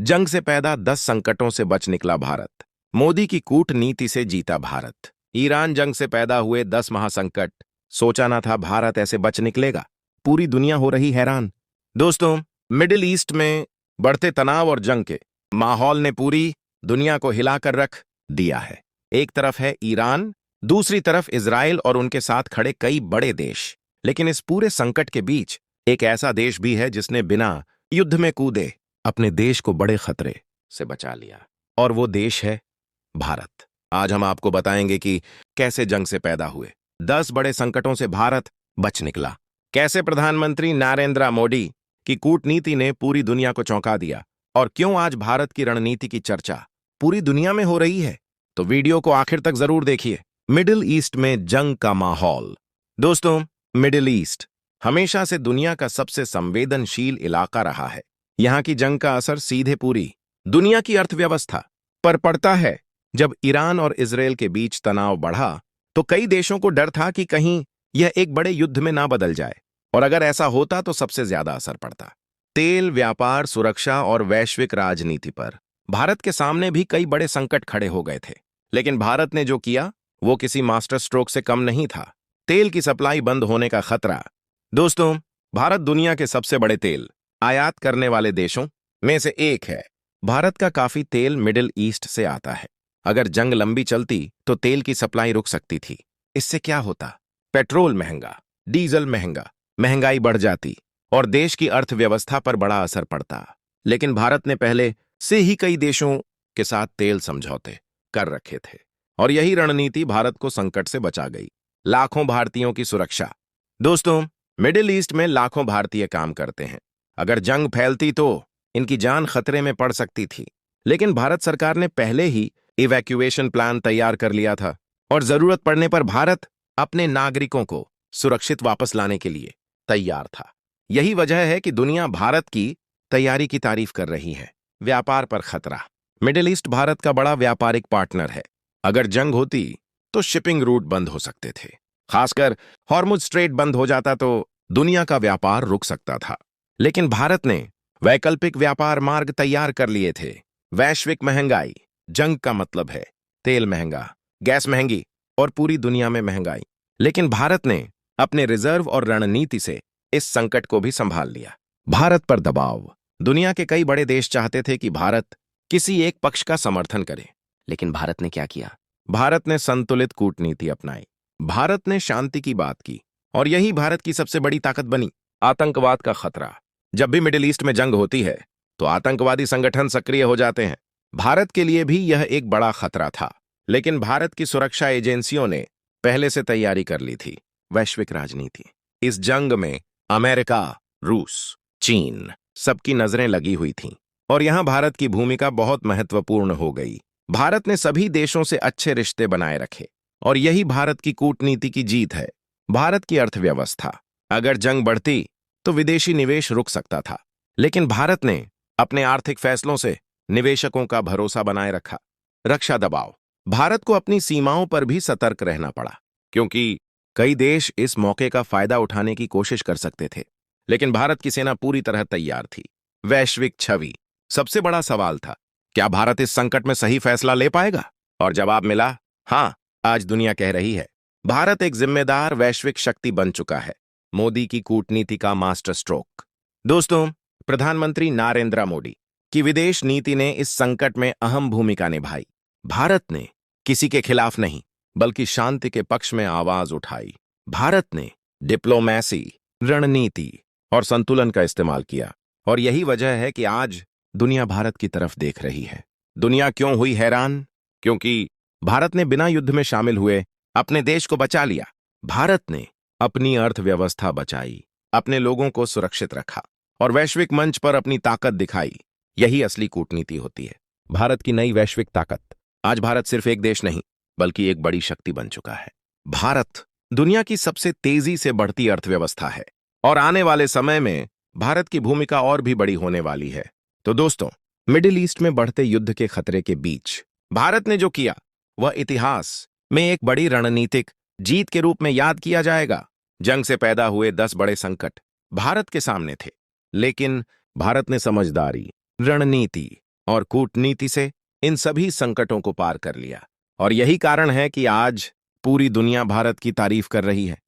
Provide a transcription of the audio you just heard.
जंग से पैदा 10 संकटों से बच निकला भारत। मोदी की कूटनीति से जीता भारत। ईरान जंग से पैदा हुए 10 महासंकट। सोचा ना था भारत ऐसे बच निकलेगा। पूरी दुनिया हो रही हैरान। दोस्तों, मिडिल ईस्ट में बढ़ते तनाव और जंग के माहौल ने पूरी दुनिया को हिलाकर रख दिया है। एक तरफ है ईरान, दूसरी तरफ इजराइल और उनके साथ खड़े कई बड़े देश। लेकिन इस पूरे संकट के बीच एक ऐसा देश भी है जिसने बिना युद्ध में कूदे अपने देश को बड़े खतरे से बचा लिया, और वो देश है भारत। आज हम आपको बताएंगे कि कैसे जंग से पैदा हुए 10 बड़े संकटों से भारत बच निकला, कैसे प्रधानमंत्री नरेंद्र मोदी की कूटनीति ने पूरी दुनिया को चौंका दिया, और क्यों आज भारत की रणनीति की चर्चा पूरी दुनिया में हो रही है। तो वीडियो को आखिर तक जरूर देखिए। मिडिल ईस्ट में जंग का माहौल। दोस्तों, मिडिल ईस्ट हमेशा से दुनिया का सबसे संवेदनशील इलाका रहा है। यहां की जंग का असर सीधे पूरी दुनिया की अर्थव्यवस्था पर पड़ता है। जब ईरान और इजराइल के बीच तनाव बढ़ा तो कई देशों को डर था कि कहीं यह एक बड़े युद्ध में ना बदल जाए, और अगर ऐसा होता तो सबसे ज्यादा असर पड़ता तेल, व्यापार, सुरक्षा और वैश्विक राजनीति पर। भारत के सामने भी कई बड़े संकट खड़े हो गए थे, लेकिन भारत ने जो किया वो किसी मास्टर स्ट्रोक से कम नहीं था। तेल की सप्लाई बंद होने का खतरा। दोस्तों, भारत दुनिया के सबसे बड़े तेल आयात करने वाले देशों में से एक है। भारत का काफी तेल मिडिल ईस्ट से आता है। अगर जंग लंबी चलती तो तेल की सप्लाई रुक सकती थी। इससे क्या होता? पेट्रोल महंगा, डीजल महंगा, महंगाई बढ़ जाती और देश की अर्थव्यवस्था पर बड़ा असर पड़ता। लेकिन भारत ने पहले से ही कई देशों के साथ तेल समझौते कर रखे थे, और यही रणनीति भारत को संकट से बचा गई। लाखों भारतीयों की सुरक्षा। दोस्तों, मिडिल ईस्ट में लाखों भारतीय काम करते हैं। अगर जंग फैलती तो इनकी जान खतरे में पड़ सकती थी, लेकिन भारत सरकार ने पहले ही इवैक्यूएशन प्लान तैयार कर लिया था, और जरूरत पड़ने पर भारत अपने नागरिकों को सुरक्षित वापस लाने के लिए तैयार था। यही वजह है कि दुनिया भारत की तैयारी की तारीफ कर रही है। व्यापार पर खतरा। मिडिल ईस्ट भारत का बड़ा व्यापारिक पार्टनर है। अगर जंग होती तो शिपिंग रूट बंद हो सकते थे। खासकर हॉर्मुज स्ट्रेट बंद हो जाता तो दुनिया का व्यापार रुक सकता था। लेकिन भारत ने वैकल्पिक व्यापार मार्ग तैयार कर लिए थे। वैश्विक महंगाई। जंग का मतलब है तेल महंगा, गैस महंगी और पूरी दुनिया में महंगाई। लेकिन भारत ने अपने रिजर्व और रणनीति से इस संकट को भी संभाल लिया। भारत पर दबाव। दुनिया के कई बड़े देश चाहते थे कि भारत किसी एक पक्ष का समर्थन करे, लेकिन भारत ने क्या किया? भारत ने संतुलित कूटनीति अपनाई। भारत ने शांति की बात की, और यही भारत की सबसे बड़ी ताकत बनी। आतंकवाद का खतरा। जब भी मिडिल ईस्ट में जंग होती है तो आतंकवादी संगठन सक्रिय हो जाते हैं। भारत के लिए भी यह एक बड़ा खतरा था, लेकिन भारत की सुरक्षा एजेंसियों ने पहले से तैयारी कर ली थी। वैश्विक राजनीति। इस जंग में अमेरिका, रूस, चीन सबकी नजरें लगी हुई थीं, और यहां भारत की भूमिका बहुत महत्वपूर्ण हो गई। भारत ने सभी देशों से अच्छे रिश्ते बनाए रखे, और यही भारत की कूटनीति की जीत है। भारत की अर्थव्यवस्था। अगर जंग बढ़ती तो विदेशी निवेश रुक सकता था, लेकिन भारत ने अपने आर्थिक फैसलों से निवेशकों का भरोसा बनाए रखा। रक्षा दबाव। भारत को अपनी सीमाओं पर भी सतर्क रहना पड़ा, क्योंकि कई देश इस मौके का फायदा उठाने की कोशिश कर सकते थे। लेकिन भारत की सेना पूरी तरह तैयार थी। वैश्विक छवि। सबसे बड़ा सवाल था, क्या भारत इस संकट में सही फैसला ले पाएगा? और जवाब मिला, हाँ। आज दुनिया कह रही है भारत एक जिम्मेदार वैश्विक शक्ति बन चुका है। मोदी की कूटनीति का मास्टर स्ट्रोक। दोस्तों, प्रधानमंत्री नरेंद्र मोदी की विदेश नीति ने इस संकट में अहम भूमिका निभाई। भारत ने किसी के खिलाफ नहीं, बल्कि शांति के पक्ष में आवाज उठाई। भारत ने डिप्लोमेसी, रणनीति और संतुलन का इस्तेमाल किया, और यही वजह है कि आज दुनिया भारत की तरफ देख रही है। दुनिया क्यों हुई हैरान? क्योंकि भारत ने बिना युद्ध में शामिल हुए अपने देश को बचा लिया। भारत ने अपनी अर्थव्यवस्था बचाई, अपने लोगों को सुरक्षित रखा, और वैश्विक मंच पर अपनी ताकत दिखाई। यही असली कूटनीति होती है। भारत की नई वैश्विक ताकत। आज भारत सिर्फ एक देश नहीं, बल्कि एक बड़ी शक्ति बन चुका है। भारत दुनिया की सबसे तेजी से बढ़ती अर्थव्यवस्था है, और आने वाले समय में भारत की भूमिका और भी बड़ी होने वाली है। तो दोस्तों, मिडिल ईस्ट में बढ़ते युद्ध के खतरे के बीच भारत ने जो किया वह इतिहास में एक बड़ी रणनीतिक जीत के रूप में याद किया जाएगा। जंग से पैदा हुए 10 बड़े संकट भारत के सामने थे, लेकिन भारत ने समझदारी, रणनीति और कूटनीति से इन सभी संकटों को पार कर लिया। और यही कारण है कि आज पूरी दुनिया भारत की तारीफ कर रही है।